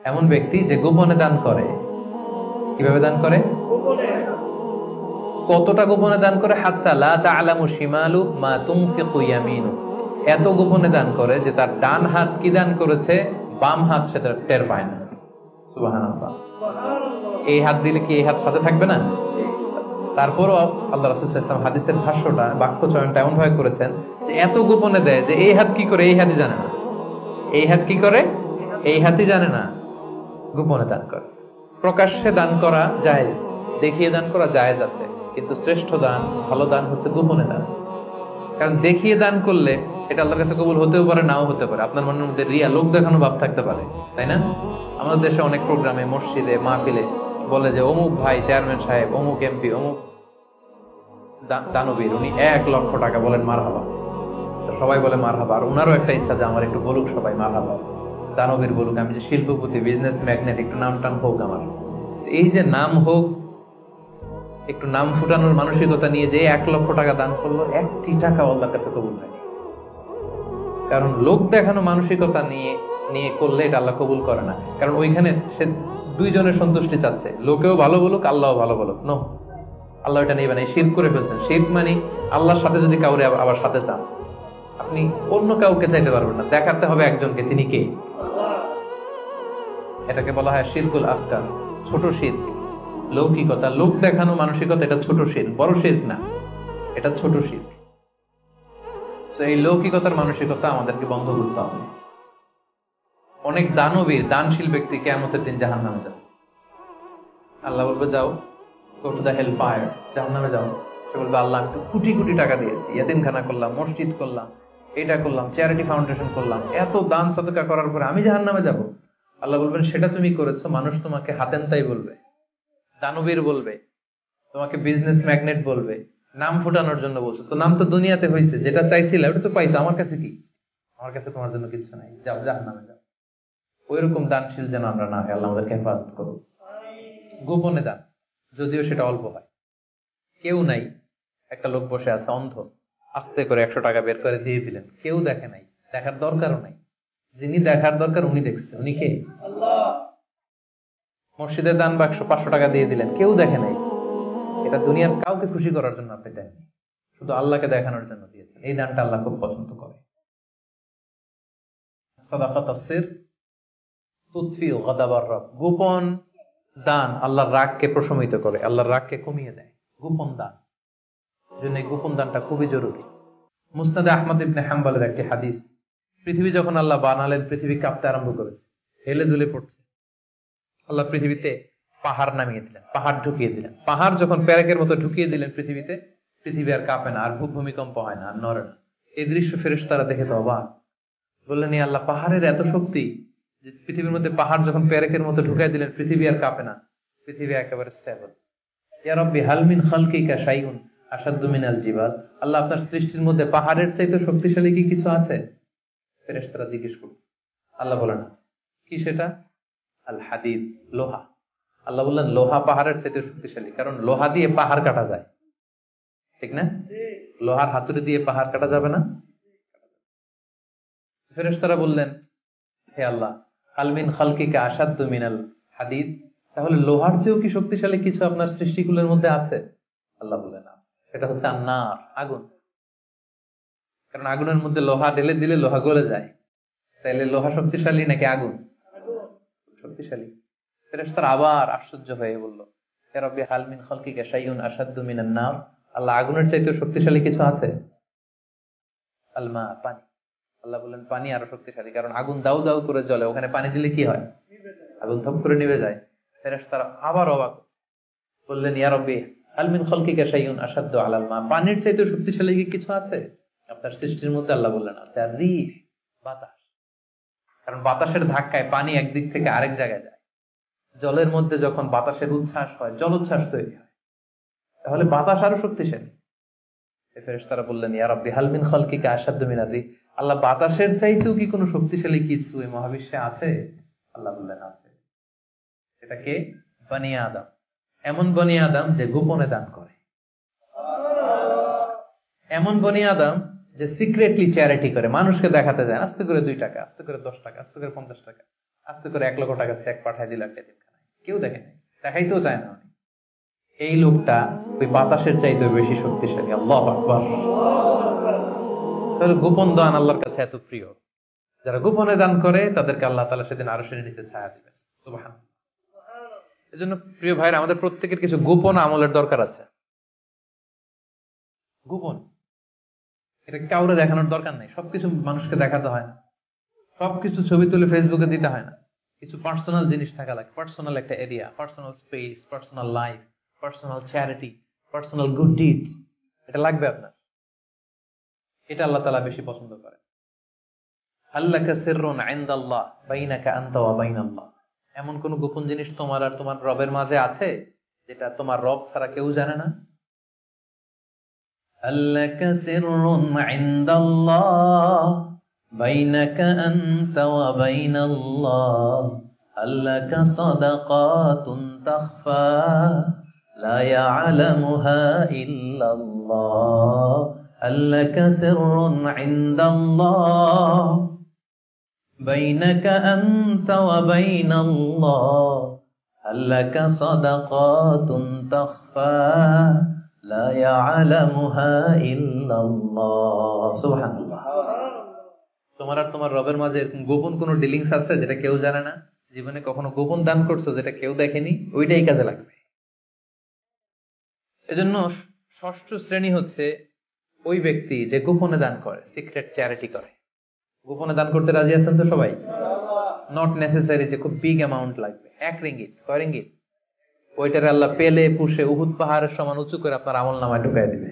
এমন ব্যক্তি যে গোপনে দান করে। কিভাবে দান করে? কতটা গোপনে দান করে? হাত্তা লা তা'লামু শিমালু মা তুনফিকু ইয়ামিনু, এত গোপনে দান করে যে তার ডান হাত কি দান করেছে বাম হাত সেটা টের পায় না। সুবহানাল্লাহ। এই হাত দিলে কি এই হাত সাথে থাকবে না? তারপরও আল্লাহ রাসূল সাল্লাল্লাহু আলাইহি ওয়াসাল্লাম হাদিসের ভাষ্যটা, বাক্য চয়নটা এমন ভাবে করেছেন যে এত গোপনে দেয় যে এই হাত কি করে এই হাতই জানে না, এই হাত কি করে এই হাতই জানে না। গোপনে দান করে। প্রকাশ্যে দান করা জায়েজ, দেখিয়ে দান করা জায়েজ আছে, কিন্তু শ্রেষ্ঠ দান, ভালো দান হচ্ছে গোপনে দান। কারণ দেখিয়ে দান করলে এটা আল্লাহর কাছে কবুল হতেও পারে, নাও হতে পারে। আপনার মনের মধ্যে রিয়া, লোক দেখানো ভাব থাকতে পারে, তাই না? আমাদের দেশে অনেক প্রোগ্রামে, মসজিদে, মাহফিলে বলে যে অমুক ভাই চেয়ারম্যান সাহেব, অমুক এমপি, অমুক দানবীর, উনি 1 লক্ষ টাকা বলেন মারহাবা। তো সবাই বলে মারহাবা, আর উনারও একটা ইচ্ছা যে আমার একটু বলুক সবাই মারহাবা, দানবীর বলুক, আমি যে শিল্পপতি, বিজনেস ম্যাগনেট, একটু নাম টাম হোক আমার। এই যে নাম হোক, একটু নাম ফুটানোর মানসিকতা নিয়ে যে 1 লক্ষ টাকা দান করলো, একটি টাকা আল্লাহর কাছে কবুল হয়নি। কারণ লোক দেখানো মানসিকতা নিয়ে নিয়ে করলে এটা আল্লাহ কবুল করে না। কারণ ওইখানে সে দুইজনের সন্তুষ্টি চাচ্ছে, লোকেও ভালো বলুক, আল্লাহও ভালো বলুক। নো, আল্লাহ এটা নেবেন। এই শিরক করে ফেলছেন। শিরক মানে আল্লাহর সাথে যদি কাউরে আবার সাথে চান, আপনি অন্য কাউকে চাইতে পারবেন না, দেখাতে হবে একজনকে, তিনি কে? এটাকে বলা হয় শিরকুল আসগার, ছোট শিরক। লৌকিকতা, লোক দেখানো মানসিকতা, এটা ছোট শিরক, বড় শিরক না, এটা ছোট শিরক। তো এই লৌকিকতার মানসিকতা আমাদেরকে বন্ধ করতে হবে। অনেক দানবীর, দানশীল ব্যক্তি কিয়ামতের দিন জাহান্নামে যাবে। আল্লাহ বলবে যাও, go to the hell fire, জাহান্নামে যাও। সে বলবে আল্লাহ আমি তো কোটি কোটি টাকা দিয়েছি, ইয়াতিমখানা করলাম, মসজিদ করলাম, এটা করলাম, চ্যারিটি ফাউন্ডেশন করলাম, এত দান সাদকা করার পরে আমি জাহান্নামে যাব? আল্লাহ বলবেন সেটা তুমি করেছো, মানুষ তোমাকে হাতেনতাই বলবে, দানবীর বলবে, তোমাকে বিজনেস ম্যাগনেট বলবে, নাম ফুটানোর জন্য বলছো। তো নাম তো দুনিয়াতে হয়েছে, যেটা চাইছিলে ওটা তো পাইছো, আমার কাছে কি? আমার কাছে তোমার জন্য কিছু নাই, যাও জাহান্নামে যাও। ওইরকম দানশীল যেন আমরা না হয়, আল্লাহ আমাদেরকে হেফাজত করুন। গোপনে দান, যদিও সেটা অল্প হয়। কেউ নাই, একটা লোক বসে আছে অন্ধ, আস্তে করে 100 টাকা বের করে দিয়ে দিলেন, কেউ দেখে নাই, দেখার দরকারও নাই। যিনি দেখার দরকার উনি দেখছে, উনি কে? আল্লাহ। মসজিদের দান বাক্স 500 টাকা দিয়ে দিলেন, কেউ দেখে নাই। এটা দুনিয়ার কাউকে খুশি করার জন্য আপনি দেননি, শুধু আল্লাহকে দেখানোর জন্য দিয়েছেন। এই দানটা আল্লাহ খুব পছন্দ করে। সাদাকাতুস সির তুতফিউ গাদাবার রব, গোপন দান আল্লাহর রাগকে প্রশমিত করে, আল্লাহর রাগকে কমিয়ে দেয়। গোপন দান, জন্য এই গোপন দানটা খুবই জরুরি। মুসনাদে আহমদ ইবনে হাম্বলের একটি হাদিস, পৃথিবী যখন আল্লাহ বানালেন, পৃথিবী কাঁপতে আরম্ভ করেছে, হেলে দুলে পড়ছে। আল্লাহ পৃথিবীতে পাহাড় নামিয়ে দিলেন, পাহাড় ঢুকিয়ে দিলেন। পাহাড় যখন প্যারেকের মতো ঢুকিয়ে দিলেন পৃথিবীতে, পৃথিবী আর কাঁপে না, আর ভূমিকম্প হয় না, আর নড়ে না। এই দৃশ্য ফেরেশতারা দেখে তো অবাক, বললেন ইয়া আল্লাহ, পাহাড়ের এত শক্তি যে পৃথিবীর মধ্যে পাহাড় যখন প্যারেকের মতো ঢুকাই দিলেন, পৃথিবী আর কাঁপে না, পৃথিবী একেবারে স্টেবল। ইয়া রাব্বি হাল মিন খালকিকা শাইউন আশাদ্দু মিনাল জিবাল, আল্লাহ আপনার সৃষ্টির মধ্যে পাহাড়ের চাইতে শক্তিশালী কি কিছু আছে? ফেরেশতারা জিজ্ঞেস করছে। আল্লাহ বলেন কি সেটা? আল হাদিদ, লোহা। আল্লাহ বললেন লোহা পাহাড়ের চাইতে শক্তিশালী, কারণ লোহা দিয়ে পাহাড় কাটা যায়, ঠিক না? লোহার হাতুড়ি দিয়ে পাহাড় কাটা যাবে না। ফেরেশতারা বললেন হে আল্লাহ, হাল মিন খালকিকা আশাদ্দু মিনাল হাদিদ, তাহলে লোহার চেয়েও কি শক্তিশালী কিছু আপনার সৃষ্টিগুলোর মধ্যে আছে? আল্লাহ বললেন না, সেটা হচ্ছে আন্নার, আগুন। কারণ আগুনের মধ্যে লোহা ঢেলে দিলে লোহা গলে যায়। তাইলে লোহা শক্তিশালী নাকি আগুন? শক্তিশালী। ফেরেশতারা আবার আশ্চর্য হয়ে বলল ইয়া রাব্বি হাল মিন খালকিকা শাইউন আশাদ্দু মিনান নার, আল্লাহ আগুনের চাইতে শক্তিশালী কিছু আছে? আল মা, পানি। আল্লাহ বললেন পানি আরো শক্তিশালী, কারণ আগুন দাউ দাউ করে জ্বলে, ওখানে পানি দিলে কি হয়? আগুন ধপ করে নিভে যায়। ফেরেশতারা আবার অবাক, বললেন ইয়া রাব্বি হাল মিন খালকিকা শাইউন আশাদ্দু আলাল মা, পানির চাইতে শক্তিশালী কি কিছু আছে আপনার সৃষ্টির মধ্যে? আল্লাহ বললেন আছে। আর রিহ, বাতাস, কারণ বাতাসের ধাক্কায় পানি একদিক থেকে আরেক জায়গায় যায়। জলের মধ্যে যখন বাতাসের উচ্ছ্বাস হয়, জলোচ্ছ্বাস তৈরি হয়, তাহলে বাতাস আরো শক্তিশালী। ফেরেশতারা বললেন ইয়া রাব্বি হাল মিন খালকিকা আশাদ্দু মিনার রিহ, আল্লাহ বাতাসের চাইতেও কি কোনো শক্তিশালী কিছু এই মহাবিশ্বে আছে? আল্লাহ বললেন আছে। এটাকে বনি আদম, এমন বনি আদম যে গোপনে দান করে, এমন বনি আদম যে সিক্রেটলি চ্যারিটি করে, মানুষকে দেখাতে যায়, আস্তে করে 2 টাকা, আস্তে করে 10 টাকা, আস্তে করে 50 টাকা, আস্তে করে 1 লক্ষ টাকা চেক পাঠায় দিল একটা এতিমখানায়, কেউ দেখে নাই, দেখাইতেও চায় না। এই লোকটা ওই বাতাসের চাইতে বেশি শক্তিশালী। আল্লাহু আকবার। তাহলে গোপন দান আল্লাহর কাছে এত প্রিয়। যারা গোপনে দান করে তাদেরকে আল্লাহ তাআলা সেদিন আরশের নিচে ছায়া দিবেন। সুবহানাল্লাহ। এজন্য প্রিয় ভাইরা, আমাদের প্রত্যেকের কিছু গোপন আমলের দরকার আছে। গোপন, এটা কাউরে দেখানোর দরকার নেই। সবকিছু মানুষকে দেখাতে হয় না, সবকিছু ছবি তুলে ফেসবুকে দিতে হয় না। কিছু পার্সোনাল জিনিস থাকা লাগে, পার্সোনাল একটা area, personal space, personal life, personal charity, personal good deeds, এটা লাগবে আপনার। এটা আল্লাহ তাআলা বেশি পছন্দ করে। আল্লাকা সিররুন ইনদাল্লাহ বাইনাকা আনতা ওয়া বাইনাল্লাহ। এমন কোন গোপন জিনিস তোমার আর তোমার রবের মাঝে আছে যেটা তোমার রব ছাড়া কেউ জানে না? আল্লাকা সিররুন ইনদাল্লাহ বাইনাকা আনতা ওয়া বাইনাল্লাহ আল্লাকা সাদাকাতুন তাখফা লা ইয়ালামুহা ইল্লাল্লাহ আল্লাকা সিররুন ইনদাল্লাহ বাইনাকা আনতা ওয়া বাইনাল্লাহ আল্লাকা সাদাকাতুন তাখফা লা ইয়ালামুহা ইল্লাল্লাহ। সুবহানাল্লাহ। তোমার আর তোমার রবের মাঝে এরকম গোপন কোনো ডিলিংস আছে যেটা কেউ জানে না? জীবনে কখনো গোপন দান করছো যেটা কেউ দেখেনি? ওইটাই কাজে লাগবে। এজন্য ষষ্ঠ শ্রেণী হচ্ছে ওই ব্যক্তি যে গোপনে দান করে, সিক্রেট চ্যারিটি করে। গোপনে দান করতে রাজি আছেন তো সবাই? নট নেসেসারি যে খুব বিগ অ্যামাউন্ট লাগবে। 1 রিঙ্গিত, 1 রিঙ্গিত, ওইটারে আল্লাহ পেলে পুষে উহুদ পাহাড়ের সমান উঁচু করে আপনার আমল নামায় ঢুকাই দিবে।